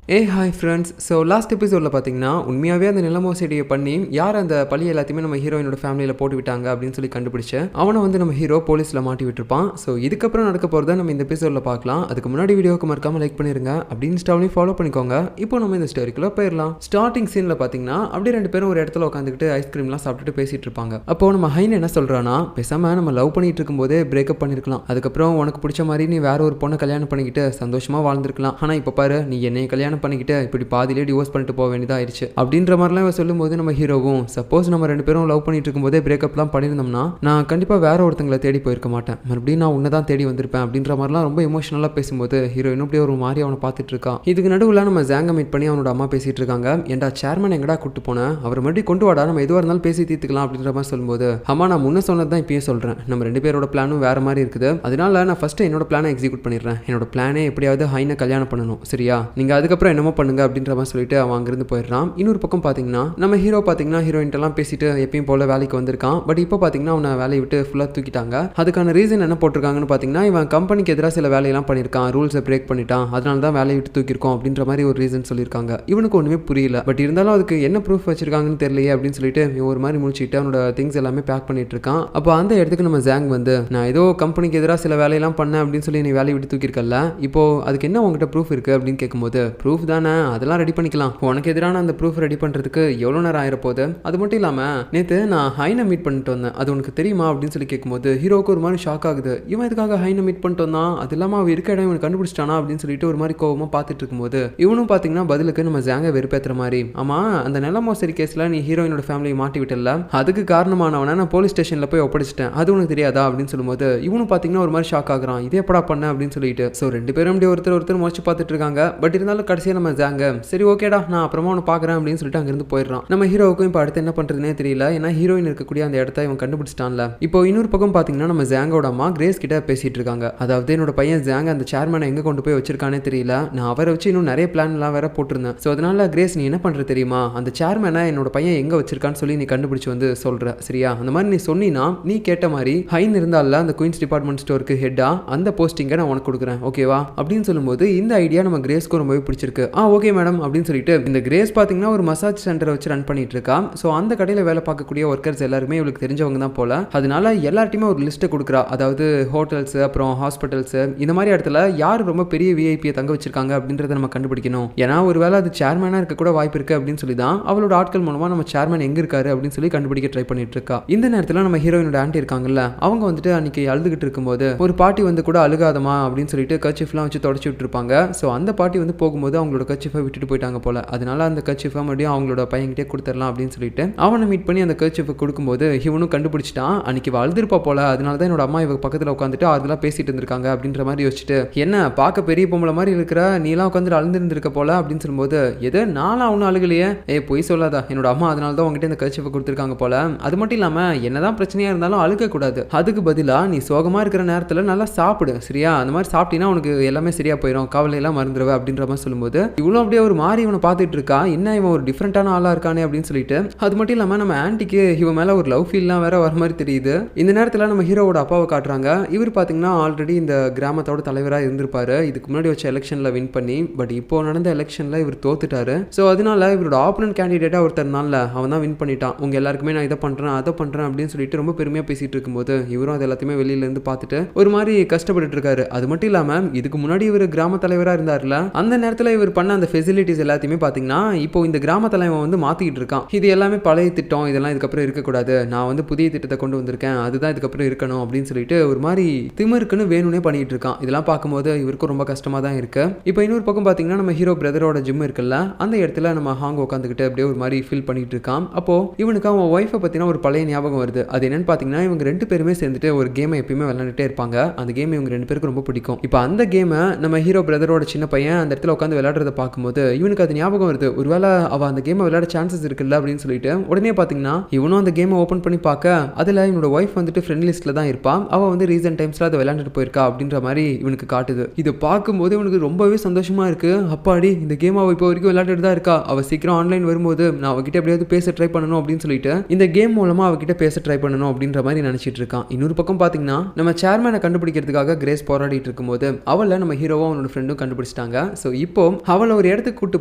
Hi friends. So last எபிசோடில் பார்த்தீங்கன்னா உண்மையாகவே அந்த நில மோசடியை பண்ணி யார் அந்த பழி எல்லாத்தையுமே நம்ம ஹீரோயினோட ஃபேமிலியில் போட்டு விட்டாங்க அப்படின்னு சொல்லி கண்டுபிடிச்சு அவனை வந்து நம்ம ஹீரோ போலீஸில் மாட்டி விட்டுருப்பான். ஸோ இதுக்கப்புறம் நடக்க போகிறத நம்ம இந்த எபிசோடில் பார்க்கலாம். அதுக்கு முன்னாடி வீடியோக்கு மறக்காமல் லைக் பண்ணிருங்க, அப்படின்னு இன்ஸ்டாவிலையும் ஃபாலோ பண்ணிக்கோங்க. இப்போ நம்ம இந்த ஸ்டோரிக்குள்ளே போயிடலாம். ஸ்டார்டிங் சீனில் பார்த்தீங்கன்னா அப்படியே ரெண்டு பேரும் ஒரு இடத்துல உட்காந்துக்கிட்டு ஐஸ்கிரீம்லாம் சாப்பிட்டுட்டு பேசிட்டு இருப்பாங்க. அப்போ நம்ம ஹைன் என்ன சொல்கிறான்னா, பேசாமல் நம்ம லவ் பண்ணிட்டு இருக்கும்போதே பிரேக்கப் பண்ணிருக்கலாம், அதுக்கப்புறம் உனக்கு பிடிச்ச மாதிரி நீ வேற ஒரு பொண்ணை கல்யாணம் பண்ணிக்கிட்டு சந்தோஷமாக வாழ்ந்துருக்கலாம். ஆனால் இப்போ பாரு, நீ என்னை கல்யாணம் பண்ணிக்கிட்டு இப்படி பாதியிலே டிவோர்ஸ் பண்ணிட்டு போக வேண்டியதா ஆயிடுச்சு அப்படின்ற மாதிரிலாம் இவன் சொல்லும்போது நம்ம ஹீரோவும், சப்போஸ் நம்ம ரெண்டு பேரும் லவ் பண்ணிட்டு இருக்கும்போதே பிரேக்கப்லாம் பண்ணியிருந்தோம்னா நான் கண்டிப்பாக வேற ஒருத்தங்களை தேடி போயிருக்க மாட்டேன், மறுபடியும் நான் உன்னை தான் தேடி வந்திருப்பேன் அப்படின்ற மாதிரிலாம் ரொம்ப எமோஷனலாக பேசும்போது ஹீரோயின் இப்படி ஒரு மாதிரி அவனை பார்த்துட்டு இருக்கான். இதுக்கு நடுவில் நம்ம ஜாங்கை மீட் பண்ணி அவனோட அம்மா பேசிட்டு இருக்காங்க. ஏன்டா சேர்மன் எங்கடா கூட்டு போனேன், அவர் மறுபடியும் கொண்டு வாடா, நம்ம எதுவாக இருந்தாலும் பேசி தீர்த்துக்கலாம் அப்படின்ற மாதிரி சொல்லும்போது, அம்மா நான் முன்ன சொன்னது தான் இப்பயும் சொல்கிறேன், நம்ம ரெண்டு பேரோட பிளானும் வேற மாதிரி இருக்குது, அதனால நான் ஃபர்ஸ்ட் என்னோட பிளானை எக்ஸிக்யூட் பண்ணிடுறேன். என்னோட பிளானே எப்படியாவது ஹைனை கல்யாணம் பண்ணணும், சரியா, நீங்கள் அதுக்கப்புறம் என்னமோ பண்ணுங்க அப்படின்ற மாதிரி சொல்லிட்டு அவன் அங்கிருந்து போயிடுறான். இன்னொரு பக்கம் பார்த்தீங்கன்னா நம்ம ஹீரோ பார்த்தீங்கன்னா ஹீரோயின்ட்டெல்லாம் பேசிட்டு எப்பயும் போல வேலைக்கு வந்திருக்கான். பட் இப்போ பார்த்தீங்கன்னா அவனை வேலையை விட்டு ஃபுல்லாக தூக்கிட்டாங்க. அதுக்கான ரீசன் என்ன போட்டிருக்காங்கன்னு பார்த்தீங்கன்னா, இவன் கம்பெனிக்கு எதிராக சில வேலையெல்லாம் பண்ணியிருக்கான், ரூல்ஸை பிரேக் பண்ணிட்டான், அதனால தான் வேலையை விட்டு தூக்கியிருக்கோம் அப்படின்ற மாதிரி ஒரு ரீசன் சொல்லியிருக்காங்க. இவனுக்கு ஒன்றுமே புரியல. பட் இருந்தாலும் அதுக்கு என்ன ப்ரூஃப் வச்சிருக்காங்கன்னு தெரியலையே அப்படின்னு சொல்லிட்டு ஒரு மாதிரி முடிச்சுட்டு அவனோட திங்ஸ் எல்லாமே பேக் பண்ணிட்டு இருக்கான். அப்போ அந்த இடத்துக்கு நம்ம ஜாங் வந்து, நான் ஏதோ கம்பெனிக்கு எதிராக சில வேலையெல்லாம் பண்ணேன் அப்படின்னு சொல்லி நீ வேலையை விட்டு தூக்கியிருக்கல, இப்போ அதுக்கு என்ன உங்ககிட்ட ப்ரூஃப் இருக்குது அப்படின்னு கேட்கும்போது, ப்ரூஃப் தானே, அதெல்லாம் ரெடி பண்ணிக்கலாம், உனக்கு எதிரான அந்த ப்ரூஃப் ரெடி பண்ணுறதுக்கு எவ்வளோ நேரம் ஆயிரப்போகுது, அது மட்டும் இல்லாமல் நேற்று நான் ஹைனை மீட் பண்ணிட்டு வந்தேன், அது உனக்கு தெரியுமா அப்படின்னு சொல்லி கேட்கும்போது ஹீரோவுக்கு ஒரு மாதிரி ஷாக் ஆகுது. இவன் இதுக்காக ஹைனை மீட் பண்ணிட்டு வந்தான், அது இல்லாமல் அவன் இருக்க இடம் இவனுக்கு கண்டுபிடிச்சிட்டானா அப்படின்னு சொல்லிட்டு ஒரு மாதிரி கோவமாக பார்த்துட்டு இருக்கும்போது இவனும் பார்த்தீங்கன்னா பதிலுக்கு நம்ம ஜாங்கை வெறுப்பேற்றுற மாதிரி, ஆமாம் அந்த நில மோசடி கேஸில் நீ ஹீரோயினோட ஃபேமிலியை மாட்டி விட்டல, அதுக்கு காரணமானவனை நான் போலீஸ் ஸ்டேஷனில் போய் ஒப்படைச்சிட்டேன், அது உனக்கு தெரியாதா அப்படின்னு சொல்லும்போது இவனும் பார்த்தீங்கன்னா ஒரு மாதிரி ஷாக் ஆகுறான், இதே எப்படா பண்ண அப்படின்னு சொல்லிட்டு. ஸோ ரெண்டு பேரும் அப்படி ஒருத்தர் முறைச்சு பார்த்துட்டு இருக்காங்க. பட் இருந்தாலும் கடைசியாக நம்ம ஜாங்க, சரி ஓகேடா நான் அப்புறமா உன்னை பார்க்குறேன் அப்படின்னு சொல்லிட்டு அங்கிருந்து போயிடுறான். நம்ம ஹீரோவுக்கும் இப்போ அடுத்து என்ன பண்ணுறதுனே தெரியல, ஏன்னா ஹீரோயின் இருக்கக்கூடிய அந்த இடத்த இவன் கண்டுபிடிச்சிட்டான்ல. இப்போ இன்னொரு பக்கம் பார்த்தீங்கன்னா நம்ம ஜாங்கோட அம்மா கிரேஸ் கிட்ட பேசிட்டு இருக்காங்க. அதாவது என்னோட பையன் ஜாங் அந்த சேர்மனை எங்கே கொண்டு போய் வச்சிருக்கானே தெரியல, நான் அவரை வச்சு இன்னும் நிறைய பிளான்லாம் வேற போட்டிருந்தேன். ஸோ அதனால கிரேஸ் நீ என்ன பண்ணுற தெரியுமா, அந்த சேர்மனை என்னோட பையன் எங்கே வச்சிருக்கான்னு சொல்லி நீ கண்டுபிடிச்சு வந்து சொல்கிற, சரியா, அந்த மாதிரி நீ சொன்னீங்கன்னா நீ கேட்ட மாதிரி ஹைன் இருந்தால அந்த குயின்ஸ் டிபார்ட்மெண்ட் ஸ்டோருக்கு ஹெட்டா அந்த போஸ்டிங்கை நான் உனக்கு கொடுக்குறேன், ஓகேவா அப்படின்னு சொல்லும்போது இந்த ஐடியா நம்ம கிரேஸ்க்கு ரொம்பவே பிடிச்சிருக்கு. ஓகே மேடம் அப்படின்னு சொல்லிட்டு இந்த கிரேஸ் பார்த்தீங்கன்னா ஒரு மசாஜ் சென்டரை வச்சு ரன் பண்ணிட்டு இருக்கா. ஸோ அந்த கடையில் வேலை பார்க்கக்கூடிய ஒர்க்கர்ஸ் எல்லாருமே இவளுக்கு தெரிஞ்சவங்க தான் போல, அதனால எல்லார்ட்டையுமே ஒரு லிஸ்ட்டை கொடுக்குறா. அதாவது ஹோட்டல்ஸ், அப்புறம் ஹாஸ்பிட்டல்ஸ், இந்த மாதிரி இடத்துல யார் ரொம்ப பெரிய விஐபியை தங்க வச்சிருக்காங்க அப்படின்றத நம்ம கண்டுபிடிக்கணும். ஏன்னா ஒருவேளை அது சேர்மனாக இருக்க கூட வாய்ப்பு இருக்கு அப்படின்னு சொல்லி தான் அவளோட ஆட்கள் மூலமா நம்ம சேர்மன் எங்க இருக்காரு அப்படின்னு சொல்லி கண்டுபிடிக்க ட்ரை பண்ணிட்டு இருக்கா. இந்த நேரத்தில் நம்ம ஹீரோயினோட ஆண்டி இருக்காங்கல்ல, அவங்க வந்துட்டு அன்னைக்கு அழுதுகிட்டு இருக்கும்போது ஒரு பாட்டி வந்து கூட அழுகாதமா அப்படின்னு சொல்லிட்டு கர்ச்சீஃப்லாம் வச்சு தொடச்சி விட்டுருப்பாங்க. ஸோ அந்த பாட்டி வந்து போகும்போது அவங்களோட கர்ச்சீஃபை விட்டுட்டு போயிட்டாங்க போல, அதனால அந்த கர்ச்சீஃபை மறுபடியும் அவங்களோட பையன்கிட்டே கொடுத்துடலாம் அப்படின்னு சொல்லிட்டு அவனை மீட் பண்ணி அந்த கர்ச்சீஃபை கொடுக்கும்போது இவனும் கண்டுபிடிச்சிட்டான், அன்னைக்கு அழுதுருப்பா போல, அதனால தான் என்னோட அம்மா இவ பக்கத்தில் உட்காந்துட்டு அதெல்லாம் பேசிட்டு இருந்திருக்காங்க அப்படின்ற மாதிரி யோசிச்சுட்டு, என்ன பார்க்க பெரிய பொம்பளை மாதிரி இருக்கிற, நீலாம் உட்காந்து அழுந்திருந்திருக்க போல அப்படின்னு சொல்லும்போது, எது நானும் அவனும் அழுகலையே, பொய் சொல்லாதா, என்னோட அம்மா அதனால தான் உங்ககிட்ட இந்த கர்ச்சீஃபை கொடுத்துருக்காங்க போல, அது மட்டும் இல்லாமல் என்னதான் பிரச்சனையாக இருந்தாலும் அழுக கூடாது, அதுக்கு பதிலாக நீ சோகமாக இருக்கிற நேரத்தில் நல்லா சாப்பிடு, சரியா, அந்த மாதிரி சாப்பிட்டீங்கன்னா உனக்கு எல்லாமே சரியா போயிடும், கவலையெல்லாம் மறந்துடுவேன் அப்படின்ற மாதிரி சொல்லும்போது இவ்வளோ அப்படியே ஒரு மாதிரி இவனை பார்த்துட்டு இருக்கா, என்ன இவன் ஒரு டிஃப்ரெண்டான ஆளாக இருக்கானே அப்படின்னு சொல்லிட்டு. அது மட்டும் இல்லாமல் நம்ம ஆன்டிக்கு இவன் மேலே ஒரு லவ் ஃபீல்லாம் வேற வர மாதிரி தெரியுது. இந்த நேரத்தில் நம்ம ஹீரோவோட அப்பாவை காட்டுறாங்க. இவர் பார்த்தீங்கன்னா ஆல்ரெடி இந்த கிராமத்தோட தலைவராக இருந்திருப்பாரு, இதுக்கு முன்னாடி வச்ச எலெக்ஷனில் வின் பண்ணி. பட் இப்போ நடந்த எலெக்ஷனில் இவர் தோத்துட்டாரு. ஸோ அதனால இவரோட ஆப்போனன்ட் கேண்டிடேட்டாக ஒருத்தர் இருந்தான்ல, அவன் தான் வின் பண்ணிட்டான், உங்க எல்லாருக்குமே நான் இதை பண்ணுறேன் அதை பண்ணுறேன் அப்படின்னு சொல்லிட்டு ரொம்ப பெருமையாக பேசிட்டு இருக்கும்போது இவரும் அது எல்லாத்தையுமே வெளியிலேருந்து பார்த்துட்டு ஒரு மாதிரி கஷ்டப்பட்டு இருக்காரு. அது மட்டும் இல்லாமல் இதுக்கு முன்னாடி இவர் கிராம தலைவராக இருந்தார்ல, அந்த நேரத்தில் இவர் பண்ண அந்த ஃபெசிலிட்டிஸ் எல்லாத்தையுமே பார்த்தீங்கன்னா இப்போ இந்த கிராம தலைவன் வந்து மாற்றிக்கிட்டு இருக்கான். இது எல்லாமே பழைய திட்டம், இதெல்லாம் இதுக்கப்புறம் இருக்கக்கூடாது, நான் வந்து புதிய திட்டத்தை கொண்டு வந்திருக்கேன், அதுதான் இதுக்கப்புறம் இருக்கணும் அப்படின்னு சொல்லிட்டு ஒரு மாதிரி திமிருக்குன்னு வேணும்னே பண்ணிட்டு இருக்கான். இதெல்லாம் பார்க்கும்போது இவருக்கும் ரொம்ப கஷ்டமாக தான் இருக்கு. இப்போ இன்னொரு பக்கம் பார்த்தீங்கன்னா நம்ம ஹீரோ பிரதரோட ஜிம் இருக்குல்ல, அந்த இடத்துல நம்ம ஹாங் உட்காந்துக்கிட்டு அப்படியே ஒரு மாதிரி ஃபீல் பண்ணிட்டு இருக்கான். அப்போ இவனுக்கு அவன் ஒய்ஃபை பற்றின ஒரு பழைய ஞாபகம் வருது. அது என்னன்னு பார்த்தீங்கன்னா, இவங்க ரெண்டு பேருமே சேர்ந்துட்டு ஒரு கேமை எப்பயுமே விளையாண்டுட்டே இருப்பாங்க. அந்த கேம் இவங்க ரெண்டு பேருக்கு ரொம்ப பிடிக்கும். இப்போ அந்த கேமை நம்ம ஹீரோ பிரதரோட சின்ன பையன் அந்த இடத்துல உட்காந்து விளையாடுறத பார்க்கும்போது இவனுக்கு அது ஞாபகம் வருது, ஒருவேளை அவ அந்த கேமை விளையாட சான்சஸ் இருக்குல்ல அப்படின்னு சொல்லிட்டு உடனே பார்த்தீங்கன்னா இவனும் அந்த கேமை ஓப்பன் பண்ணி பார்க்க அதில் இவனோட ஒய்ஃப் வந்துட்டு ஃப்ரெண்ட் லிஸ்ட்டில் தான் இருப்பான். அவள் வந்து ரீசன்ட் டைம்ஸில் அதை விளையாண்டுட்டு போயிருக்கா அப்படின்ற மாதிரி இவனுக்கு காட்டுது. இதை பார்க்கும்போது இவனுக்கு ரொம்பவே சந்தோஷமா இருக்கு. அப்பாடி இந்த கேம் அவள் இப்போ வரைக்கும் விளையாண்டுட்டு தான் இருக்கா, அவள் சீக்கிரம் ஆன்லைன் வரும்போது நான் அவகிட்ட எப்படியாவது பேச ட்ரை பண்ணணும் அப்படின்னு சொல்லிட்டு இந்த கேம் மூலமாக அவகிட்ட பேச ட்ரை பண்ணணும் அப்படின்ற மாதிரி நினச்சிட்டு இருக்கான். இன்னொரு பக்கம் பார்த்தீங்கன்னா நம்ம சேர்மனை கண்டுபிடிக்கிறதுக்காக கிரேஸ் போராடிட்டு இருக்கும்போது அவளை நம்ம ஹீரோவும் அவனோட ஃப்ரெண்டும் கண்டுபிடிச்சிட்டாங்க. ஸோ இப்போ அவளை ஒரு இடத்துக்கு கூட்டு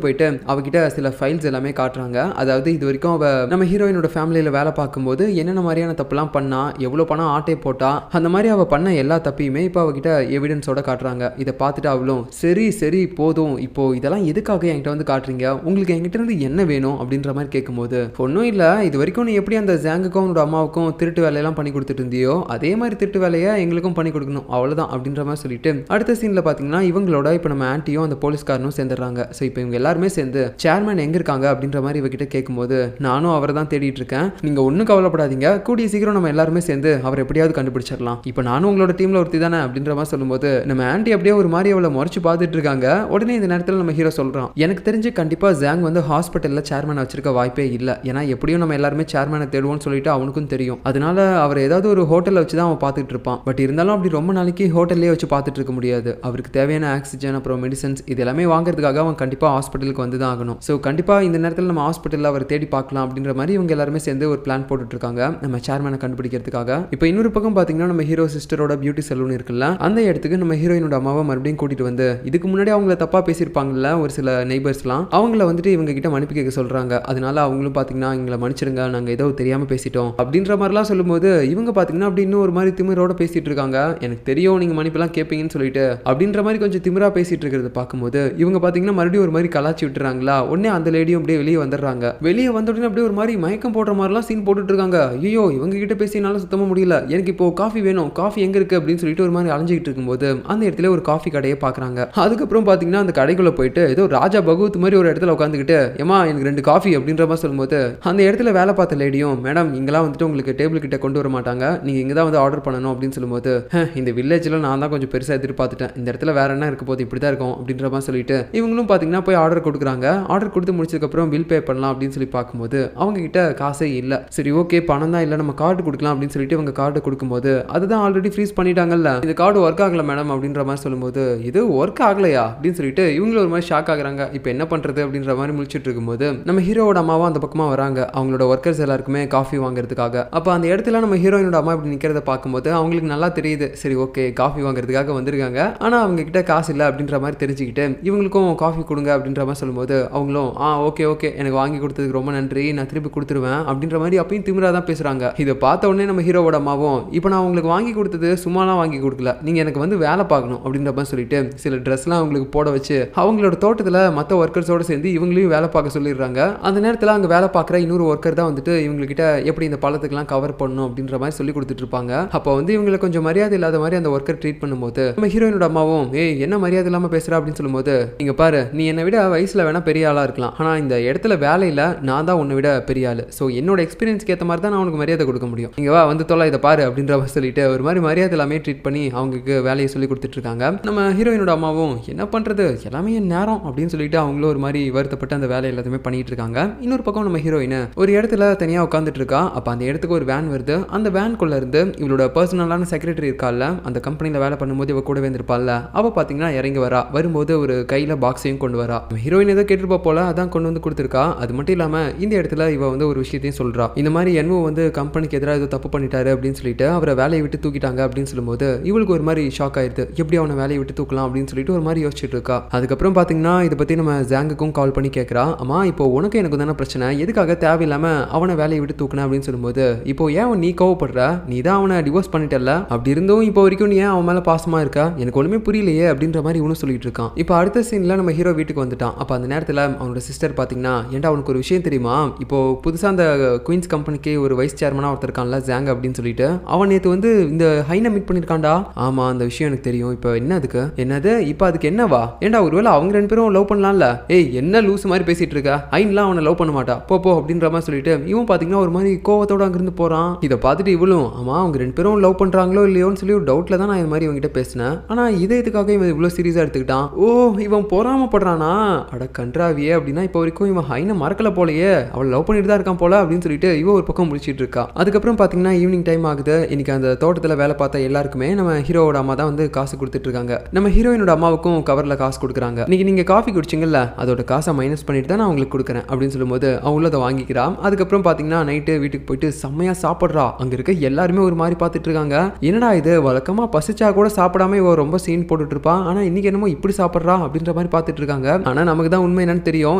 போயிட்டு அவகிட்ட சில ஃபைல்ஸ் எல்லாமே காட்டுறாங்க. அதாவது இது வரைக்கும் அவ நம்ம ஹீரோயினோட ஃபேமிலியில வேலை பார்க்கும்போது என்னென்ன மாதிரியான தப்புலாம் பண்ணா, எவ்வளவு பணம் ஆட்டை போட்டா, அந்த மாதிரி அவ பண்ண எல்லா தப்பையுமே இப்போ அவகிட்ட எவிடன்ஸோட காட்டுறாங்க. இதை பார்த்துட்டு அவளும் சரி சரி போதும், இப்போ இதெல்லாம் எதுக்காக என்கிட்ட வந்து காட்டுறீங்க, உங்களுக்கு என்கிட்ட இருந்து என்ன வேணும் அப்படின்ற மாதிரி கேட்கும்போது, ஒன்றும் இல்லை, இது வரைக்கும் நீ எப்படி அந்த ஜாங்குக்கும் அவனோட அம்மாவுக்கும் திருட்டு வேலையெல்லாம் பண்ணி கொடுத்துட்டு இருந்தியோ அதே மாதிரி திருட்டு வேலையை எங்களுக்கும் பண்ணி கொடுக்கணும், அவ்வளோதான் அப்படின்ற மாதிரி சொல்லிட்டு அடுத்த சீனில் பார்த்தீங்கன்னா இவங்களோட இப்போ நம்ம ஆன்ட்டியும் அந்த போலீஸ்காரனும் சேர்ந்துடுறாங்க. ஸோ இப்போ இவங்க எல்லாருமே சேர்ந்து சேர்மேன் எங்கே இருக்காங்க அப்படின்ற மாதிரி இவகிட்ட கேட்கும்போது, நானும் அவரை தான் தேடிட்டு இருக்கேன், நீங்கள் ஒன்றும் கவலைப்படாதீங்க, கூடிய சீக்கிரம் நம்ம எல்லாருமே சேர்ந்து அவர் எப்படியாவது கண்டுபிடிச்சிடலாம், இப்போ நானும் உங்களோட டீமில் ஒருத்தி தானே அப்படின்ற மாதிரி சொல்லும்போது நம்ம ஆன்ட்டி அப்படியே ஒரு மாதிரி அவளை முறைச்சு பார்த்துட்டு இருக்காங்க. உடனே இந்த நேரத்தில் நம்ம ஹீரோ சொல்கிறான், எனக்கு தெரிஞ்சு கண்டிப்பாக ஜாங் வந்து ஹாஸ்பிட்டலில் சேர்மேனை வச்சிருக்க வாய்ப்பே இல்லை, ஏன்னா எப்படியும் நம்ம எல்லாருமே சேர்மேனை தேடுவோம்னு சொல்லிட்டு அவனுக்கும் தெரியும், அதனால அவர் ஏதாவது ஒரு ஹோட்டலில் வச்சு தான் அவன் பார்த்துட்டு இருப்பான். பட் இருந்தாலும் அப்படி ரொம்ப நாளைக்கு ஹோட்டல்லேயே வச்சு பார்த்துட்டு இருக்க முடியாது, அவருக்கு தேவையான ஆக்சிஜன் அப்புறம் மெடிசன்ஸ் இது எல்லாமே வாங்குறதுக்காக அவன் கண்டிப்பாக ஹாஸ்பிட்டலுக்கு வந்து தான் ஆகணும். ஸோ கண்டிப்பாக இந்த நேரத்தில் நம்ம ஹாஸ்பிட்டலில் அவர் தேடி பார்க்கலாம் அப்படின்ற மாதிரி இவங்க எல்லாருமே சேர்ந்து ஒரு பிளான் போட்டுட்டு இருக்காங்க நம்ம சேர்மேனை கண்டுபிடிக்கிறதுக்காக. இப்போ இன்னொரு பக்கம் பார்த்தீங்கன்னா நம்ம ஹீரோ சிஸ்டரோட பியூட்டி சலூன் இருக்குல்ல, அந்த இடத்துக்கு நம்ம ஹீரோயினோட அம்மாவை மறுபடியும் கூட்டிட்டு வந்து இதுக்கு முன்னாடி அவங்கள தப்பா பேசியிருப்பாங்கல்ல ஒரு சில நெய்பர்ஸ்லாம், அவங்கள வந்துட்டு இவங்க கிட்ட மன்னிப்பு கேட்க சொல்றாங்க. அதனால அவங்களும் பார்த்தீங்கன்னா எங்களை மன்னிச்சிருங்க, நாங்கள் ஏதோ தெரியாம பேசிட்டோம் அப்படின்ற மாதிரிலாம் சொல்லும்போது இவங்க பார்த்தீங்கன்னா அப்படி இன்னும் ஒரு மாதிரி திமிரோட பேசிட்டு இருக்காங்க. எனக்கு தெரியும் நீங்க மன்னிப்பெல்லாம் கேட்பீங்கன்னு சொல்லிட்டு அப்படின்ற மாதிரி கொஞ்சம் திமிரா பேசிட்டு இருக்கிறத பார்க்கும்போது இவங்க பார்த்தீங்கன்னா மறுபடியும் ஒரு மாதிரி கலாச்சி விட்டுறாங்களா. உடனே அந்த லேடியும் அப்படியே வெளியே வந்துடுறாங்க. வெளியே வந்த உடனே அப்படியே ஒரு மாதிரி மயக்கம் போடுற மாதிரிலாம் சீன் போட்டுட்டு இருக்காங்க. ஐயோ இவங்க கிட்ட பேசினால சுத்தமா முடியல, எனக்கு இப்போ காஃபி வேணும், காஃபி எங்க இருக்கு அப்படின்னு சொல்லிட்டு ஒரு மாதிரி அலைஞ்சிட்டு இருக்கும்போது அந்த இடத்துல ஒரு காஃபி கடையை பார்க்குறாங்க. அதுக்கப்புறம் பார்த்தீங்கன்னா அந்த கடைக்குள்ள போயிட்டு ஏதோ ராஜா பகவத் மாதிரி ஒரு இடத்துல உட்காந்துக்கிட்டு ஏமா எனக்கு 2 காஃபி அப்படின்ற மாதிரி சொல்லும்போது அந்த இடத்துல வேலை பார்த்த லேடியும் மேடம் இங்கெல்லாம் வந்துட்டு உங்களுக்கு டேபிள் கிட்ட கொண்டு வர மாட்டாங்க, நீங்க இங்கே தான் வந்து ஆர்டர் பண்ணணும் அப்படின்னு சொல்லும்போது இந்த வில்லேஜில் நான் தான் கொஞ்சம் பெருசாக எதிர்பார்த்துட்டேன், இந்த இடத்துல வேற என்ன இருக்க போது இப்படி தான் இருக்கும் அப்படின்ற மாதிரி சொல்லிட்டு இவங்களும் பார்த்தீங்கன்னா போய் ஆர்டர் கொடுக்குறாங்க. ஆர்டர் கொடுத்து முடிச்சதுக்கப்புறம் பில் பே பண்ணலாம் அப்படின்னு சொல்லி பார்க்கும்போது அவங்க கிட்ட காசே இல்லை. சரி ஓகே பணம் தான் இல்லை, நம்ம கார்டு கொடுக்கலாம் அப்படின்னு சொல்லிட்டு இவங்க கார்டு கொடுக்கும்போது அதுதான் ஆல்ரெடி ஃப்ரீஸ் பண்ணிட்டாங்கல்ல, இந்த கார்டு ஒர்க் ஆகல மேடம் அப்படின்ற மாதிரி சொல்லும்போது இது ஒர்க் ஆகலையா அப்படின்னு சொல்லிட்டு இவங்களும் ஒரு மாதிரி ஷாக் ஆகுறாங்க. இப்போ என்ன பண்றது அப்படின்ற மாதிரி முடிச்சுட்டு இருக்கும்போது நம்ம ஹீரோவோட அம்மாவும் அந்த பக்கமா வராங்க அவங்களோட ஒர்க்கர்ஸ் எல்லாருக்குமே காஃபி வாங்குறதுக்காக. அப்போ அந்த இடத்துல நம்ம ஹீரோயினோட அம்மா இப்படி நிற்கிறத பார்க்கும்போது அவங்களுக்கு நல்லா தெரியுது, சரி ஓகே காஃபி வாங்குறதுக்காக வந்திருக்காங்க, ஆனால் அவங்க கிட்ட காசு இல்லை அப்படின்ற மாதிரி தெரிஞ்சுக்கிட்டு இவங்களுக்கும் காஃபி கொடுங்க அப்படின்ற மாதிரி சொல்லும்போது அவங்களும் ஓகே ஓகே எனக்கு வாங்கி கொடுத்ததுக்கு ரொம்ப நன்றி, நான் திருப்பி கொடுத்துருவேன் அப்படின்ற மாதிரி அப்பயும் திமிரா தான் பேசுறாங்க. இதை பார்த்த உடனே நம்ம ஹீரோவோட அம்மாவும் இப்போ நான் உங்களுக்கு வாங்கி கொடுத்தது சும்மாலாம் வாங்கி கொடுக்கல, நீங்க எனக்கு வந்து வேலை பார்க்கணும் அப்படின்ற மாதிரி சொல்லிட்டு சில ட்ரெஸ்லாம் அவங்களுக்கு போட வச்சு அவங்களோட தோட்டத்தில் மற்ற ஒர்க்கர்ஸோட சேர்ந்து இவங்களையும் வேலை பார்க்க சொல்லிடுறாங்க. அந்த நேரத்தில் அங்கே வேலை பார்க்குற இன்னொரு ஒர்க்கர் தான் வந்துட்டு இவங்ககிட்ட எப்படி இந்த பழத்துக்கெல்லாம் கவர் பண்ணணும் அப்படின்ற மாதிரி சொல்லி கொடுத்துட்டு இருப்பாங்க. அப்போ வந்து இவங்களை கொஞ்சம் மரியாதை இல்லாத மாதிரி அந்த ஒர்க்கர் ட்ரீட் பண்ணும்போது நம்ம ஹீரோயினோட அம்மாவும் என்ன மரியாதை இல்லாமல் பேசுறா அப்படின்னு சொல்லும்போது, நீங்க பாரு நீ என்னை விட வயசுல வேணா பெரிய ஆளா இருக்கலாம், ஆனா இந்த இடத்துல வேலையில நான் தான் உன்னை விட பெரிய ஆளு, ஸோ என்னோட எக்ஸ்பீரியன்ஸ்க்கு ஏற்ற மாதிரி தான் நான் உனக்கு மரியாதை கொடுக்க முடியும், இங்க வா வந்து தொலை இதை பாரு அப்படின்ற மாதிரி சொல்லிட்டு ஒரு மாதிரி மரியாதை எல்லாமே ட்ரீட் பண்ணி அவங்களுக்கு வேலையை சொல்லி கொடுத்துட்டு இருக்காங்க. நம்ம ஹீரோயினோட அம்மாவும் என்ன பண்றது எல்லாமே நேரம் அப்படின்னு சொல்லிட்டு அவங்களும் ஒரு மாதிரி வருத்தப்பட்டு அந்த வேலை எல்லாத்தையுமே பண்ணிட்டு இருக்காங்க. இன்னொரு பக்கம் நம்ம ஹீரோயின் ஒரு இடத்துல தனியாக உட்காந்துட்டு இருக்கா. அப்போ அந்த இடத்துக்கு ஒரு வேன் வருது. அந்த வேன்குள்ள இருந்து இவளோட பர்சனலான செக்ரட்டரி இருக்கால, அந்த கம்பெனியில் வேலை பண்ணும்போது இவ கூடவே இருந்திருப்பாள்ல, அவ பார்த்தீங்கன்னா இறங்கி வரா. வரும்போது ஒரு கையில் பாக்ஸையும் கொண்டு வரா. ஹீரோயின் ஏதோ கேட்டுருப்பா போல, அதான் கொண்டு வந்து கொடுத்துருக்கா. அது மட்டும் இல்லாமல் இந்த இடத்துல இவ வந்து ஒரு விஷயத்தையும் சொல்றா, இந்த மாதிரி என்வோ வந்து கம்பெனிக்கு எதிராக ஏதோ தப்பு பண்ணிட்டாரு அப்படின்னு சொல்லிட்டு அவரை வேலையை விட்டு தூக்கிட்டாங்க அப்படின்னு சொல்லும்போது இவளுக்கு ஒரு மாதிரி ஷாக் ஆயிடுது, எப்படி அவனை வேலையை விட்டு தூக்கலாம் அப்படின்னு சொல்லிட்டு ஒரு மாதிரி யோசிச்சுட்டு இருக்கா. அதுக்கப்புறம் பார்த்தீங்கன்னா இதை பற்றி நம்ம ஜாங்குக்கும் கால் பண்ணி கேட்குறா, அம்மா இப்போ உனக்கு எனக்கு தானே பிரச்சனை, எதுக்காக தேவையில்லாமல் அவனை வேலையை விட்டு தூக்கின அப்படின்னு சொல்லும்போது, இப்போ ஏன் நீ கோவப்படுற, நீ தான் அவனை டிவோர்ஸ் பண்ணிட்டல, அப்படி இருந்தும் இப்போ வரைக்கும் நீ ஏன் அவன் மேலே பாசமாக இருக்கா, எனக்கு ஒன்றுமே புரியலையே அப்படின்ற மாதிரி இவனும் சொல்லிட்டு இருக்கான். இப்போ அடுத்த சீனில் நம்ம ஹீரோ வீட்டுக்கு வந்துட்டான். அப்போ அந்த நேரத்தில் அவனோட சிஸ்டர் பார்த்தீங்கன்னா, ஏன்டா அவனுக்கு ஒரு விஷயம் தெரியுமா, இப்போ புதுசாக அந்த குயின்ஸ் கம்பெனிக்கு ஒரு வைஸ் சேர்மனாக ஒருத்தர் இருக்கான்ல ஜாங் அப்படின்னு சொல்லிட்டு, அவன் நேற்று வந்து இந்த ஹைனை மீட் பண்ணியிருக்கான்டா. ஆமாம் அந்த விஷயம் எனக்கு தெரியும், இப்போ என்ன அதுக்கு, என்னது இப்போ அதுக்கு என்னவா, ஏன்டா ஒருவேளை அவங்க 2 பேரும் லவ் பண்ணலாம்ல, ஏய் என்ன லூஸ் மாதிரி பேசிட்டு இருக்க, ஹைன்லாம் அவனை லவ் பண்ண மாட்டா போ அப்படின்ற மாதிரி சொல்லிட்டு இவன் பார்த்தீங்கன்னா ஒரு மாதிரி கோவத்தோட அங்கிருந்து போகிறான். இதை பார்த்துட்டு இவளும் ஆமா அவங்க 2 பேரும் லவ் பண்ணுறாங்களோ இல்லையோன்னு சொல்லி ஒரு டவுட்டில் தான் நான் இது மாதிரி இவங்ககிட்ட பேசினேன், ஆனால் இதை இதுக்காக இவன் இவ்வளோ சீரியஸாக எடுத்துக்கிட்டான். ஓ இவன் பொறாமப்படுறானா, அட கன்றாவியே, அப்படின்னா இப்போ வரைக்கும் இவன் ஹைனை மறக்கல போலையே, அவள் லவ் பண்ணிட்டு தான் இருக்கான் போல அப்படின்னு சொல்லிட்டு இவன் ஒரு பக்கம் முடிச்சிட்டு இருக்கா. அதுக்கப்புறம் பார்த்தீங்கன்னா ஈவினிங் டைம் ஆகுது. இன்னைக்கு அந்த தோட்டத்தில் வேலை பார்த்த எல்லாருக்குமே நம்ம ஹீரோவோட அம்மா தான் வந்து காசு கொடுத்துட்டு இருக்காங்க. நம்ம ஹீரோயினோட அம்மாவுக்கும் கவரில் காசு கொடுக்குறாங்க. இன்னைக்கு நீங்கள் காஃபி குடிச்சிங்கல்ல அதோட காசை மைனஸ் பண்ணிட்டு தான் நான் உங்களுக்கு கொடுக்குறேன் அப்படின்னு சொல்லும்போது அவங்களும் அதை வாங்கிக்கிறான். அதுக்கப்புறம் பார்த்தீங்கன்னா நைட்டு வீட்டுக்கு போயிட்டு செம்மையாக சாப்பிட்றா. அங்கே இருக்க எல்லாருமே ஒரு மாதிரி பார்த்துட்டு இருக்காங்க, என்னடா இது வழக்கமாக பசிச்சா கூட சாப்பிடாம இவ ரொம்ப சீன் போட்டுட்டு இருப்பான், ஆனால் இன்னைக்கு என்னமோ இப்படி சாப்பிட்றா அப்படின்ற மாதிரி பார்த்துட்டு இருக்காங்க. ஆனா நமக்கு தான் உண்மை என்னன்னு தெரியும்,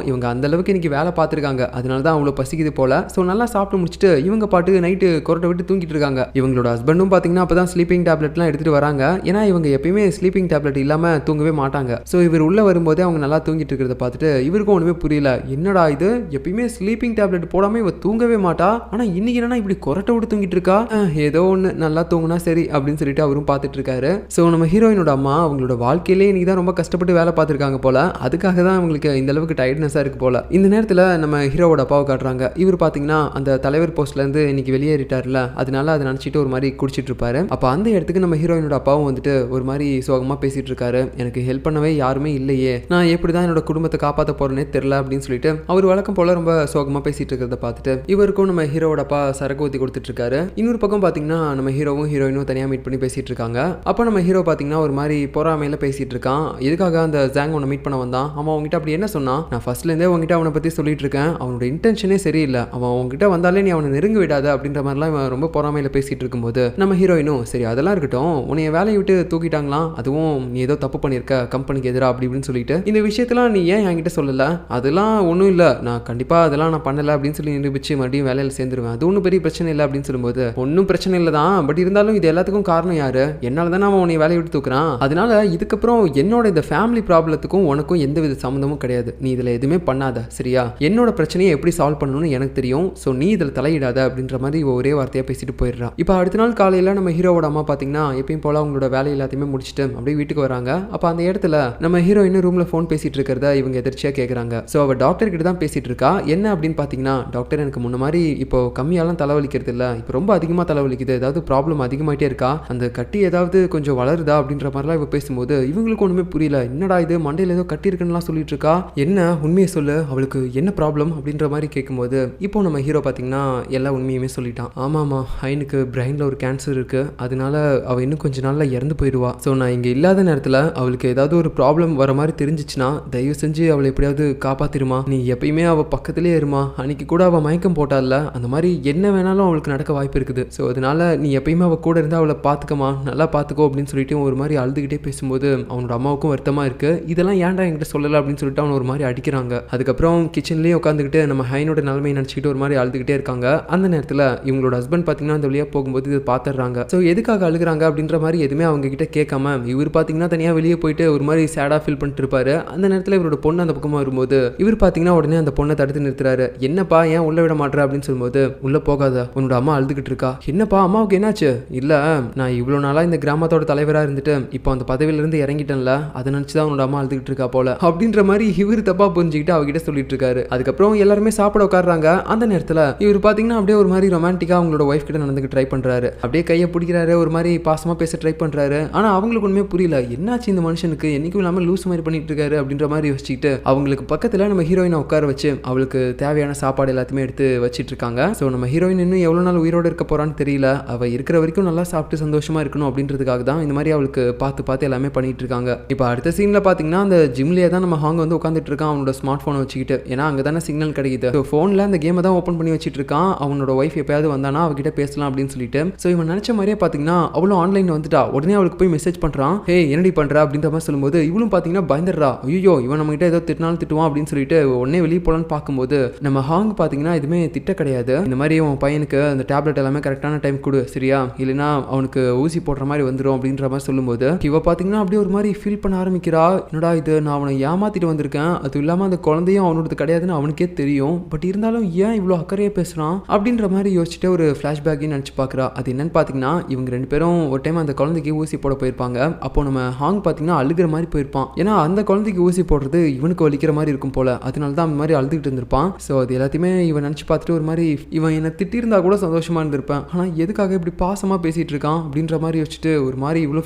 இவங்க அந்த அளவுக்கு இன்னைக்கு வேலை பார்த்துருக்காங்க, அதனால தான் அவ்வளோ பசிக்குது போல. ஸோ நல்லா சாப்பிட்டு முடிச்சுட்டு இவங்க பாட்டு நைட்டு கொரட்டை விட்டு தூங்கிட்டு இருக்காங்க. இவங்களோட ஹஸ்பண்டும் பார்த்தீங்கன்னா அப்பதான் ஸ்லீப்பிங் டேப்லெட்லாம் எடுத்துட்டு வராங்க. ஏன்னா இவங்க எப்பயுமே ஸ்லீப்பிங் டேப்லெட் இல்லாம தூங்கவே மாட்டாங்க. ஸோ இவர் உள்ள வரும்போதே அவங்க நல்லா தூங்கிட்டு இருக்கிறத பார்த்துட்டு இவருக்கும் ஒண்ணுமே புரியல, என்னடா இது, எப்பயுமே ஸ்லீப்பிங் டேப்லெட் போடாம இவ தூங்கவே மாட்டா, ஆனா இன்னைக்கு என்னன்னா இப்படி கொரட்டை விட்டு தூங்கிட்டு இருக்கா, ஏதோ ஒன்று நல்லா தூங்குனா சரி அப்படின்னு சொல்லிட்டு அவரும் பார்த்துட்டு இருக்காரு. ஸோ நம்ம ஹீரோயினோட அம்மா அவங்களோட வாழ்க்கையிலே இன்னைக்கு தான் ரொம்ப கஷ்டப்பட்டு வேலை பார்த்துருக்காங்க போல, அதுக்காக தான் அவங்களுக்கு இந்த அளவுக்கு டயர்ட்னஸாக இருக்கு போல. இந்த நேரத்தில் நம்ம ஹீரோவோட அப்பாவை காட்டுறாங்க. இவர் பார்த்தீங்கன்னா அந்த தலைவர் போஸ்ட்லேருந்து இன்னைக்கு வெளியேறிட்டார்ல, அதனால அதை நினச்சிட்டு ஒரு மாதிரி குடிச்சிட்டு இருப்பாரு. அப்போ அந்த இடத்துக்கு நம்ம ஹீரோயினோட அப்பாவும் வந்துட்டு ஒரு மாதிரி சோகமாக பேசிட்டு இருக்காரு. எனக்கு ஹெல்ப் பண்ணவே யாருமே இல்லையே, நான் எப்படி தான் என்னோட குடும்பத்தை காப்பாற்ற போறேனே தெரியல அப்படின்னு சொல்லிட்டு அவர் வழக்கம் போல ரொம்ப சோகமாக பேசிட்டு இருக்கிறத பார்த்துட்டு இவருக்கும் நம்ம ஹீரோவோட அப்பா சரக்கு ஊற்றி கொடுத்துட்டு இருக்காரு. இன்னொரு பக்கம் பார்த்தீங்கன்னா நம்ம ஹீரோவும் ஹீரோயினும் தனியாக மீட் பண்ணி பேசிட்டு இருக்காங்க. அப்போ நம்ம ஹீரோ பார்த்தீங்கன்னா ஒரு மாதிரி பொறாமையில பேசிட்டு இருக்கான். எதுக்காக அந்த ஜாங் உன்னை மீட் பண்ண வந்தான், அவன் உங்ககிட்ட அப்படி என்ன சொன்னான், நான் ஃபர்ஸ்ட்லேருந்தே உங்ககிட்ட அவனை பற்றி சொல்லிட்டு இருக்கேன், அவனோட இன்டென்ஷனே சரியில்லை, அவன் உங்ககிட்ட வந்தாலே நீ அவனை நெருங்க விடாத அப்படின்ற மாதிரிலாம் இவன் ரொம்ப பொறாமையில பேசிட்டு இருக்கும்போது நம்ம ஹீரோயினும் சரி அதெல்லாம் இருக்கட்டும், உன்னைய வேலையை விட்டு தூக்கிட்டாங்களாம், அதுவும் நீ ஏதோ தப்பு பண்ணியிருக்க கம்பெனிக்கு எதிராக அப்படி இப்படின்னு சொல்லிட்டு இந்த விஷயத்தெல்லாம் நீ ஏன் என்கிட்ட சொல்லல, அதெல்லாம் ஒன்றும் இல்லை, நான் கண்டிப்பாக அதெல்லாம் நான் பண்ணலை அப்படின்னு சொல்லி நிரூபிச்சு மறுபடியும் வேலையில் சேர்ந்துருவேன், அது ஒன்றும் பெரிய பிரச்சனை இல்லை அப்படின்னு சொல்லும்போது ஒன்றும் பிரச்சனை இல்லை தான், பட் இருந்தாலும் இது எல்லாத்துக்கும் காரணம் யாரு, என்னால் தானே அவன் உன்னை வேலையை விட்டு தூக்குறான், அதனால இதுக்கப்புறம் என்னோட இந்த ஃபேமிலி ப்ராப்ளத்துக்கும் உனக்கும் எந்த வித சம்மந்தமும் கிடையாது, நீ இதில் எதுவுமே பண்ணாத சரியா, என்னோட பிரச்சனையை எப்படி சால்வ் பண்ணணும்னு எனக்கு தெரியும், ஸோ நீ இதில் தலையிடாத அப்படின்ற மாதிரி ஒரே வார்த்தையாக பேசிட்டு போயிடுறா. இப்போ அடுத்த நாள் காலையில் நம்ம ஹீரோவோட அம்மா பார்த்தீங்கன்னா எப்பயும் போல அவங்களோட வேலை எல்லாத்தையுமே முடிச்சுட்டு அப்படியே வீட்டுக்கு வராங்க. அப்போ அந்த இடத்துல நம்ம ஹீரோயின் ரூமில் ஃபோன் பேசிட்டு இருக்கிறத இவங்க எதிர்ச்சியாக கேட்குறாங்க. ஸோ அவள் டாக்டர் கிட்ட தான் பேசிட்டு இருக்கா. என்ன அப்படின்னு பார்த்தீங்கன்னா, டாக்டர் எனக்கு முன்ன மாதிரி இப்போ கம்மியாலாம் தலைவலிக்கிறது இல்லை, இப்போ ரொம்ப அதிகமாக தலைவலிக்குது, ஏதாவது ப்ராப்ளம் அதிகமாகிட்டே இருக்கா, அந்த கட்டி ஏதாவது கொஞ்சம் வளருதா அப்படின்ற மாதிரிலாம் இவ பேசும்போது இவங்களுக்கு ஒன்றுமே புரியல, என்னடா இது மண்டையில் ஏதோ கட்டி இருக்குன்னுலாம் சொல்லிட்டு இருக்கா, என்ன உண்மையை சொல்லு, அவளுக்கு என்ன ப்ராப்ளம் அப்படின்ற மாதிரி கேட்கும்போது இப்போ நம்ம ஹீரோ பார்த்தீங்கன்னா எல்லா உண்மையுமே சொல்லிட்டான். ஆமாம்மா, ஹைனுக்கு பிரெயினில் ஒரு கேன்சர் இருக்குது, அதனால அவள் இன்னும் கொஞ்ச நாளில் இறந்து போயிடுவா, ஸோ நான் இங்கே இல்லாத நேரத்தில் அவளுக்கு ஏதாவது ஒரு ப்ராப்ளம் வர மாதிரி தெரிஞ்சிச்சுன்னா தயவு செஞ்சு அவளை எப்படியாவது காப்பாத்திருமா, நீ எப்பயுமே அவள் பக்கத்திலே இருமா, அன்னைக்கு கூட அவள் மயக்கம் போட்டால, அந்த மாதிரி என்ன வேணாலும் அவளுக்கு நடக்க வாய்ப்பு இருக்குது, ஸோ அதனால நீ எப்பயுமே அவள் கூட இருந்து அவளை பார்த்துக்கமா, நல்லா பார்த்துக்கோ அப்படின்னு சொல்லிட்டு ஒரு மாதிரி அழுதுகிட்டே பேசும்போது அவனோட அம்மாவுக்கும் வருத்தமாக இருக்குது, இதெல்லாம் ஏன்டா என்கிட்ட சொல்லலை அப்படின்னு சொல்லிட்டு அவன் ஒரு மாதிரி அடிக்கிறாங்க. அதுக்கப்புறம் கிச்சன்லேயே உட்காந்துக்கிட்டு நம்ம ஹைனோட நிலைமையை நினச்சிக்கிட்டு ஒரு மாதிரி அழுதுகிட்டே இருக்காங்க. அந்த நேரத்தில் இவங்களோட ஹஸ்பண்ட் பார்த்தீங்கன்னா அந்த வழியாக போகும்போது இது பார்த்துடுறாங்க. ஸோ எதுக்காக அழுகுறாங்க அப்படின்ற மாதிரி எதுவுமே அவங்க கிட்ட கேட்காம இவர் பார்த்தீங்கன்னா தனியாக வெளியே போயிட்டு ஒரு மாதிரி சேடாக ஃபீல் பண்ணிட்டு இருப்பாரு. அந்த நேரத்தில் இவரோட பொண்ணு அந்த பக்கமாக வரும்போது இவர் பார்த்தீங்கன்னா உடனே அந்த பொண்ணை தடுத்து நிறுத்துறாரு. என்னப்பா ஏன் உள்ள விட மாட்டேற அப்படின்னு சொல்லும்போது உள்ள போகாத, உன்னோட அம்மா அழுதுகிட்டு இருக்கா. என்னப்பா அம்மாவுக்கு என்னாச்சு? இல்லை, நான் இவ்வளோ நாளாக இந்த கிராமத்தோட தலைவராக இருந்துட்டு இப்போ அந்த பதவியிலிருந்து இறங்கிட்டேன்ல, அதை நினச்சி தான் உன்னோட அம்மா அழுதுகிட்டு இருக்கா போல அப்படின்ற மாதிரி இவர் தப்பா புரிஞ்சுக்கிட்டு அவகிட்ட சொல்லிட்டு இருக்காரு. அதுக்கப்புறம் எல்லாருமே சாப்பிட உட்காடுறாங்க. அந்த நேரத்தில் இவர் பார்த்தீங்கன்னா அப்படியே ஒரு மாதிரி ரொமான்டிக்காக அவங்களோட ஒய்ஃப் கிட்ட நடந்துக்க ட்ரை பண்ணுறாரு. அப்படியே கையை பிடிக்கிறாரு, ஒரு மாதிரி பாசமாக பேச ட்ரை பண்ணுறாரு. ஆனால் அவங்களுக்கு ஒன்றுமே புரியல, என்னாச்சு இந்த மனுஷனுக்கு என்னைக்கும் இல்லாமல் லூஸ் மாதிரி பண்ணிட்டு இருக்காரு அப்படின்ற மாதிரி யோசிச்சுக்கிட்டு அவங்களுக்கு பக்கத்தில் நம்ம ஹீரோயினை உட்கார வச்சு அவளுக்கு தேவையான சாப்பாடு எல்லாத்தையுமே எடுத்து வச்சிட்டு இருக்காங்க. ஸோ நம்ம ஹீரோயின் இன்னும் எவ்வளோ நாள் உயிரோடு இருக்க போறான்னு தெரியல, அவள் இருக்கிற வரைக்கும் நல்லா சாப்பிட்டு சந்தோஷமா இருக்கணும் அப்படின்றதுக்காக தான் இந்த மாதிரி அவளுக்கு பார்த்து பார்த்து எல்லாமே பண்ணிட்டு இருக்காங்க. இப்போ அடுத்த சீனில் பார்த்தீங்கன்னா அந்த ஜிம்லேயே தான் நம்ம ஹாங் வந்து உட்காந்துட்டு இருக்கான் அவனோட ஸ்மார்ட் ஃபோனை வச்சுக்கிட்டு. ஏன்னா அங்கே தானே சிக்னல் கிடைக்குது. ஸோ ஃபோனில் அந்த கேமை தான் ஓப்பன் பண்ணி வச்சுட்டு இருக்கான். அவனோட ஒய்ஃப் எப்பயாவது வந்தானா அவகிட்ட பேசலாம் அப்படின்னு சொல்லிட்டு. ஸோ இவன் நினச்ச மாதிரியே பார்த்தீங்கன்னா அவளும் ஆன்லைனில் வந்துட்டா. உடனே அவளுக்கு போய் மெசேஜ் பண்ணுறான், ஹே என்னடி பண்ணுற அப்படின்ற மாதிரி சொல்லும்போது இவளும் பார்த்தீங்கன்னா பயந்துடுறா. ஐயோ இவன் நம்மகிட்ட ஏதோ திட்டினாலும் திட்டுவான் அப்படின்னு சொல்லிட்டு உடனே வெளியே போகலான்னு பார்க்கும்போது நம்ம ஹாங் பார்த்தீங்கன்னா எதுவுமே திட்ட கிடையாது. இந்த மாதிரி உன் பையனுக்கு அந்த டேப்லெட் எல்லாமே கரெக்டான டைம் கொடு சரியா, இல்லைன்னா அவனுக்கு ஊசி போடுற மாதிரி வந்துடும் அப்படின்ற மாதிரி சொல்லும்போது இவ பார்த்தீங்கன்னா அப்படியே ஒரு மாதிரி ஃபீல் பண்ண ஆரம்பிக்கிறா. என்னடா இது, நான் அவனை ஏமாத்திட்டு வந்திருக்கேன், அது இல்லாமல் அந்த குழந்தையும் அவனோடது கிடையாதுன்னு அவனுக்கே தெரியும், பட் இருந்தாலும் ஏன் இவ்வளோ அக்கறையாக பேசுகிறான் அப்படின்ற மாதிரி யோசிச்சுட்டு ஒரு ஃப்ளாஷ்பேக்கையும் நினச்சி பார்க்குறா. அது என்னன்னு பார்த்தீங்கன்னா இவங்க ரெண்டு பேரும் ஒரு டைம் அந்த குழந்தைக்கு ஊசி போட போயிருப்பாங்க. அப்போ நம்ம ஹாங் பார்த்தீங்கன்னா அழுகிற மாதிரி போயிருப்பான். ஏன்னா அந்த குழந்தைக்கு ஊசி போடுறது இவனுக்கு வலிக்கிற மாதிரி இருக்கும் போல, அதனால தான் அந்த மாதிரி அழுதுகிட்டு இருந்திருப்பான். ஸோ அது எல்லாத்தையுமே இவன் நினச்சி பார்த்துட்டு ஒரு மாதிரி இவன் என்னை திட்டிருந்தா கூட சந்தோஷமா இருந்திருப்பேன், ஆனால் எதுக்காக இப்படி பாசமாக பேசிட்டு இருக்கான் அப்படின்ற மாதிரி யோசிச்சுட்டு ஒரு மாதிரி இவ்வளோ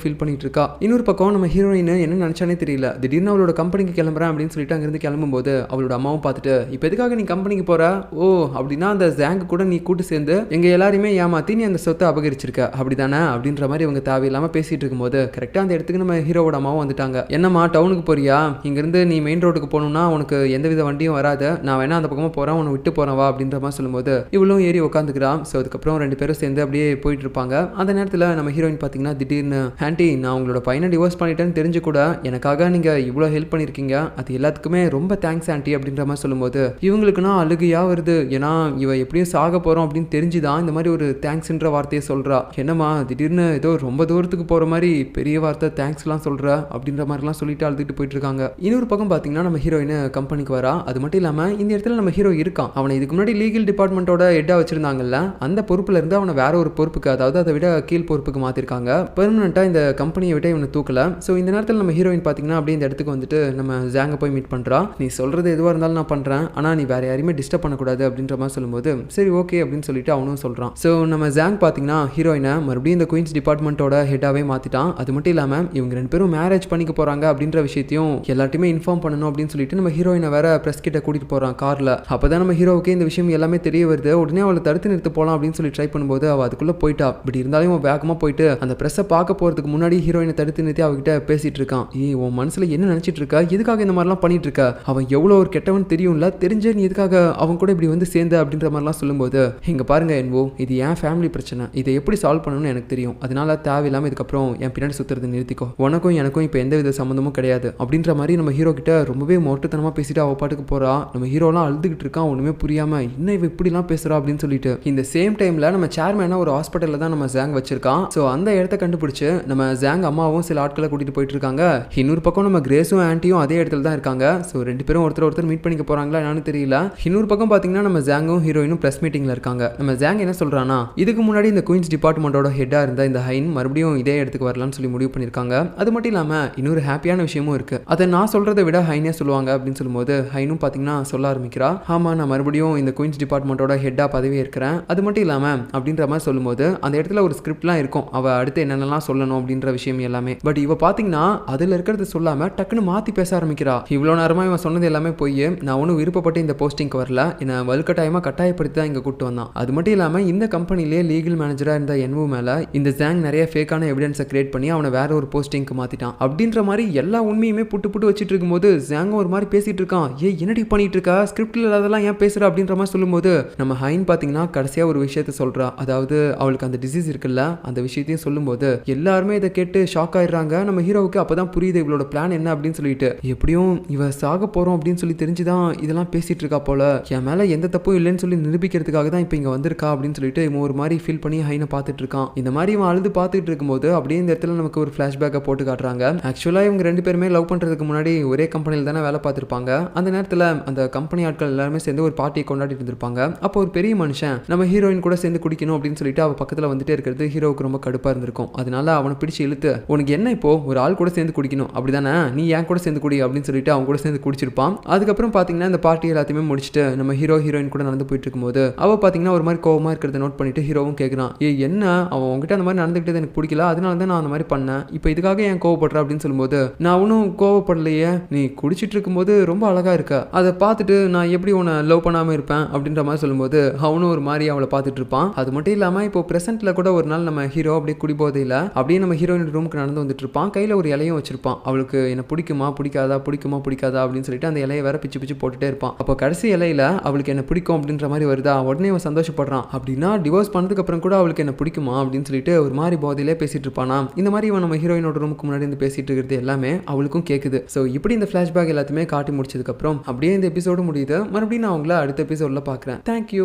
ஃபீல் பண்ணிட்டு இருக்கா. இன்னொரு பக்கம் நம்ம ஹீரோயின் என்ன நினச்சானே தெரியல, திடீர்னு அவளோட கம்பெனிக்கு கிளம்புறேன் அப்படின்னு சொல்லிட்டு அங்கேருந்து கிளம்பும்போது அவளோட அம்மாவும் பார்த்துட்டு இப்போ எதுக்காக நீ கம்பெனிக்கு போற, ஓ அப்படின்னா அந்த ஜாங்க் கூட நீ கூட்டு சேர்ந்து எங்க எல்லாரையுமே ஏமாத்தி நீ அந்த சொத்தை அபகரிச்சிருக்க அப்படிதானே அப்படின்ற மாதிரி இவங்க தேவையில்லாமல் பேசிட்டு இருக்கும்போது கரெக்டாக அந்த இடத்துக்கு நம்ம ஹீரோவோட அம்மாவும் வந்துட்டாங்க. என்னம்மா டவுனுக்கு போறியா, இங்கேருந்து நீ மெயின் ரோடுக்கு போகணும்னா உனக்கு எந்தவித வண்டியும் வராது, நான் வேணா அந்த பக்கமாக போகிறேன் உன்னை விட்டு போகிறேன் வா அப்படின்ற மாதிரி சொல்லும்போது இவளும் ஏறி உட்காந்துக்கிறான். ஸோ அதுக்கப்புறம் ரெண்டு பேரும் சேர்ந்து அப்படியே போயிட்டு இருப்பாங்க. அந்த நேரத்தில் நம்ம ஹீரோயின் பார்த்தீங்கன்னா திடீர்னு ஆண்டி நான் உங்களோட பையனை டிவோர்ஸ் பண்ணிட்டேன்னு தெரிஞ்சு கூட எனக்காக நீங்கள் இவ்வளோ ஹெல்ப் பண்ணியிருக்கீங்க, அது எல்லாத்துக்குமே ரொம்ப தேங்க்ஸ் ஆண்டி அப்படின்ற மாதிரி சொல்லும்போது இவங்களுக்குன்னா அழுகையா வருது. ஏன்னா இவ எப்படியும் சாக போகிறோம் அப்படின்னு தெரிஞ்சுதான் இந்த மாதிரி ஒரு தேங்க்ஸ்ன்ற வார்த்தையை சொல்கிறா. என்னம்மா திடீர்னு ஏதோ ரொம்ப தூரத்துக்கு போகிற மாதிரி பெரிய வார்த்தை தேங்க்ஸ்லாம் சொல்கிற அப்படின்ற மாதிரிலாம் சொல்லிட்டு அழுதுட்டு போயிட்டு இருக்காங்க. இன்னொரு பக்கம் பார்த்தீங்கன்னா நம்ம ஹீரோயின் கம்பெனிக்கு வரா. அது மட்டும் இல்லாமல் இந்த இடத்துல நம்ம ஹீரோ இருக்கான். அவனை இதுக்கு முன்னாடி லீகல் டிபார்ட்மெண்ட்டோட ஹெட்டாக வச்சிருந்தாங்கல்ல, அந்த பொறுப்புல இருந்து அவனை வேற ஒரு பொறுப்புக்கு, அதாவது அதை விட கீழ் பொறுப்புக்கு மாற்றிருக்காங்க. பெர்மனெண்ட்டாக இந்த கம்பெனியை விட்டு இவனை தூக்கல. ஸோ இந்த நேரத்தில் நம்ம ஹீரோயின் பார்த்தீங்கன்னா அப்படியே இந்த இடத்துக்கு வந்துட்டு நம்ம ஜாங்கை போய் மீட் பண்ணுறா. நீ சொல்கிறது எதுவாக இருந்தாலும் நான் பண்ணுறேன், ஆனால் நீ வேற யாரையுமே டிஸ்டர்ப் பண்ணக்கூடாது அப்படின்ற மாதிரி சொல்லும்போது சரி ஓகே அப்படின்னு சொல்லிட்டு அவனும் சொல்கிறான். ஸோ நம்ம ஜாங் பார்த்தீங்கன்னா ஹீரோயினை மறுபடியும் இந்த குயின்ஸ் டிபார்ட்மெண்ட்டோட ஹெட்டாகவே மாற்றிட்டான். அது மட்டும் இல்லாமல் இவங்க 2 பேரும் மேரேஜ் பண்ணிக்க போகிறாங்க அப்படின்ற விஷயத்தையும் எல்லாத்தையுமே இன்ஃபார்ம் பண்ணணும் அப்படின்னு சொல்லிட்டு நம்ம ஹீரோயினை வேற பிரஸ் கிட்ட கூட்டிகிட்டு போகிறான் காரில். அப்போ தான் நம்ம ஹீரோவுக்கு இந்த விஷயம் எல்லாமே தெரிய வருது. உடனே அவளை தடுத்து நிறுத்த போகலாம் அப்படின்னு சொல்லி ட்ரை பண்ணும்போது அவள் அதுக்குள்ளே போயிட்டா. இப்படி இருந்தாலும் அவன் வேகமாக போயிட்டு அந்த ப்ரெஸ்ஸை பார்க்க போகிறதுக்கு முன்னாடி ஹீரோயினை தடுத்து நிறுத்தி அவகிட்ட பேசிகிட்டு இருக்கான். உன் மனசில் என்ன நினச்சிட்டு இருக்கா, எதுக்காக இந்த மாதிரிலாம் பண்ணிட்டு இருக்க, அவன் எவ்வளோ ஒரு கெட்டவன் தெரியும்ல, தெரிஞ்ச நீ எதுக்காக அவன் கூட இப்படி வந்து சேர்ந்த அப்படின்ற மாதிரிலாம் சொல்லும்போது இங்கே பாருங்க என்போ, இது என் ஃபேமிலி பிரச்சனை, இதை எப்படி சால்வ் பண்ணணும்னு எனக்கு தெரியும், அதனால தேவையில்லாமல் இதுக்கப்புறம் என் பின்னாடி சுற்றுறது நிறுத்திக்கோ, உனக்கும் எனக்கும் இப்போ எந்த வித சம்மந்தமும் கிடையாது அப்படின்ற மாதிரி நம்ம ஹீரோ கிட்ட ரொம்பவே மொட்டத்தனமாக பேசிட்டு அவள் பாட்டுக்கு போகிறா. நம்ம ஹீரோலாம் அழுதுகிட்டு இருக்கான், ஒன்றுமே புரியாமல் இன்னும் இவ இப்படிலாம் பேசுகிறா அப்படின்னு சொல்லிட்டு. இந்த சேம் டைமில் நம்ம சேர்மேனை ஒரு ஹாஸ்பிட்டலில் தான் நம்ம ஜாங் வச்சிருக்கான். ஸோ அந்த இடத்த கண்டுபிடிச்சு நம்ம ஜாங் அம்மாவும் சில ஆட்களை கூட்டிகிட்டு போயிட்டு இருக்காங்க. இன்னொரு பக்கம் நம்ம கிரேஸும் ஆன்ட்டியும் அதே இடத்துல தான் இருக்காங்க. ஸோ 2 பேரும் ஒருத்தர் மீட் பண்ணிக்க போகிறாங்களா என்னன்னு தெரியல. இன்னொரு பக்கம் பார்த்தீங்கன்னா நம்ம ஜாங்கும் ஹீரோயினும் ப்ரெஸ் மீட்டிங்கில் இருக்காங்க. நம்ம ஜாங் என்ன சொல்கிறான்னா, இதுக்கு முன்னாடி இந்த குயின்ஸ் டிபார்ட்மெண்ட்டோட ஹெட்டாக இருந்த இந்த ஹைன் மறுபடியும் இதே இடத்துக்கு வரலாம்னு சொல்லி முடிவு பண்ணியிருக்காங்க. அது மட்டும் இல்லாமல் இன்னொரு ஹாப்பியான விஷயமும் இருக்குது, அதை நான் சொல்கிறத விட ஹைனே சொல்லுவாங்க அப்படின்னு சொல்லும்போது ஹைனும் பார்த்தீங்கன்னா சொல்ல ஆரம்பிக்கிறா. ஆமாம், நான் மறுபடியும் இந்த குயின்ஸ் டிபார்ட்மெண்ட்டோட ஹெட்டாக பதவி இருக்கிறேன், அது மட்டும் இல்லாமல் அப்படின்ற மாதிரி சொல்லும்போது அந்த இடத்துல ஒரு ஸ்கிரிப்ட்லாம் இருக்கும், அவள் அடுத்து என்னென்னலாம் சொல்லணும் அப்படின்ற விஷயம் எல்லாமே. பட் இவ பார்த்தீங்கன்னா அதில் இருக்கிறது சொல்லாமல் டக்குன்னு மாற்றி பேச ஆரம்பிக்கிறா. இவ்வளோ நேரமாக இவன் சொன்னது எல்லாமே போய், நான் ஒன்றும் விருப்பப்பட்டு இந்த போஸ்டிங்க்கு வரல, என்னை வலுக்கட்டாயமாக கட்டாயப்படுத்தி தான் இங்கே கூப்பிட்டு வந்தான். அது மட்டும் இல்லாமல் இந்த கம்பெனிலேயே லீகல் மேனேஜராக இருந்த என்வு மேலே இந்த ஜாங் நிறைய ஃபேக்கான எவிடன்ஸை கிரியேட் பண்ணி அவனை வேற ஒரு போஸ்டிங்க்கு மாற்றிட்டான் அப்படின்ற மாதிரி எல்லா உண்மையுமே புட்டு வச்சுட்டு இருக்கும்போது ஜாங்கும் ஒரு மாதிரி பேசிட்டு இருக்கான். என்னடி பண்ணிட்டு இருக்கா, ஸ்கிரிப்டில் இல்லாதெல்லாம் ஏன் பேசுற அப்படின்ற மாதிரி சொல்லும்போது நம்ம ஹைன் பார்த்தீங்கன்னா கடைசியாக ஒரு விஷயத்த சொல்றா. அதாவது அவளுக்கு அந்த டிசீஸ் இருக்குல்ல, அந்த விஷயத்தையும் சொல்லும்போது எல்லாருமே இதை கேட்டு ஷாக் ஆயிடுறாங்க. நம்ம ஹீரோவுக்கு அப்பதான் புரியுது இவளோட பிளான் என்ன அப்படின்னு சொல்லிட்டு. எப்படியும் இவ சாக போறோம் அப்படின்னு சொல்லி தெரிஞ்சுதான் இதெல்லாம் பேசிட்டு இருக்கா போல, என் மேல எந்த தப்பும் இல்லைன்னு சொல்லி நிரூபிக்கிறதுக்காக தான் இப்போ இங்க வந்திருக்கா அப்படின்னு சொல்லிட்டு இவன் ஒரு மாதிரி ஃபீல் பண்ணி ஹைனை பார்த்துட்டு இருக்கான். இந்த மாதிரி இவன் அழுது பார்த்துட்டு இருக்கும்போது அப்படியே இந்த இடத்துல நமக்கு ஒரு ஃபிளாஷ்பேக்கை போட்டு காட்டுறாங்க. ஆக்சுவலா இவங்க 2 பேருமே லவ் பண்றதுக்கு முன்னாடி ஒரே கம்பெனியில் தானே வேலை பார்த்துருப்பாங்க. அந்த நேரத்தில் அந்த கம்பெனி ஆட்கள் எல்லாருமே சேர்ந்து ஒரு பார்ட்டியை கொண்டாடிட்டு இருந்திருப்பாங்க. அப்போ ஒரு பெரிய மனுஷன் நம்ம ஹீரோயின் கூட சேர்ந்து குடிக்கணும் அப்படின்னு சொல்லிட்டு அவ பக்கத்தில் வந்துட்டே இருக்கிறது ஹீரோவுக்கு ரொம்ப கடுப்பாக இருந்திருக்கும். அதனால அவனை பிடிச்சி இழுத்து, உனக்கு என்ன இப்போ ஒரு ஆள் கூட சேர்ந்து குடிக்கணும் அப்படிதானே, நீ ஏன் கூட சேர்ந்து குடி அப்படின்னு சொல்லிட்டு அவங்க கூட சேர்ந்து குடிச்சிருப்பான். அதுக்கப்புறம் பார்த்தீங்கன்னா இந்த பார்ட்டி எல்லாத்தையுமே முடிச்சுட்டு நம்ம ஹீரோயின் கூட நடந்து போயிட்டு இருக்கும்போது அவ பார்த்தீங்கன்னா ஒரு மாதிரி கோவமாக இருக்கிறத நோட் பண்ணிட்டு ஹீரோவும் கேட்குறான், என்ன அவன் உங்ககிட்ட அந்த மாதிரி நடந்துக்கிட்டது எனக்கு பிடிக்கல, அதனால தான் நான் அந்த மாதிரி பண்ணேன், இப்போ இதுக்காக ஏன் கோவப்படுற அப்படின்னு சொல்லும்போது நான் ஒன்றும் கோவப்படலையே, நீ குடிச்சிட்டு இருக்கும்போது ரொம்ப அழகா இருக்க, அதை பார்த்துட்டு நான் எப்படி உன்னை லவ் பண்ணாமல் இருப்பேன் அப்படின்ற மாதிரி சொல்லும்போது அவனும் ஒரு மாதிரி அவளை பார்த்துட்டு இருப்பான். அது மட்டும் இல்லாமல் இப்போ பிரசன்ட்ல கூட ஒரு நாள் நம்ம ஹீரோ அப்படியே குடிபோதையில் அப்படியே நம்ம ஹீரோயின் ரூமுக்கு நடந்து வந்துட்டு இருப்பான். கையில் ஒரு இலையும் வச்சிருப்பான். அவளுக்கு என்ன பிடிக்குமா பிடிக்காதா அப்படின்னு சொல்லிட்டு அந்த இலையை வேற பிச்சு போட்டுட்டே இருப்பான். அப்போ கடைசி இலையில அவளுக்கு என்ன பிடிக்கும் அப்படின்ற மாதிரி வருதா, உடனே அவன் சந்தோஷப்படுறான். அப்படின்னா டிவோர்ஸ் பண்ணதுக்கு அப்புறம் கூட அவளுக்கு என்ன பிடிக்குமா அப்படின்னு சொல்லிட்டு ஒரு மாதிரி போதையிலே பேசிட்டு இருப்பானா. இந்த மாதிரி இவன் நம்ம ஹீரோயினோட ரூமுக்கு முன்னாடி இருந்து பேசிட்டு இருக்கிறது எல்லாமே அவளுக்கும் கேட்குது. ஸோ இப்படி இந்த ஃபிளாஷ்பேக் எல்லாத்தையுமே காட்டி முடிச்சதுக்கப்புறம் அப்படியே இந்த எபிசோடு முடியுது. மறுபடியும் நான் உங்களை அடுத்த எபிசோடில் பார்க்குறேன். தேங்க்யூ.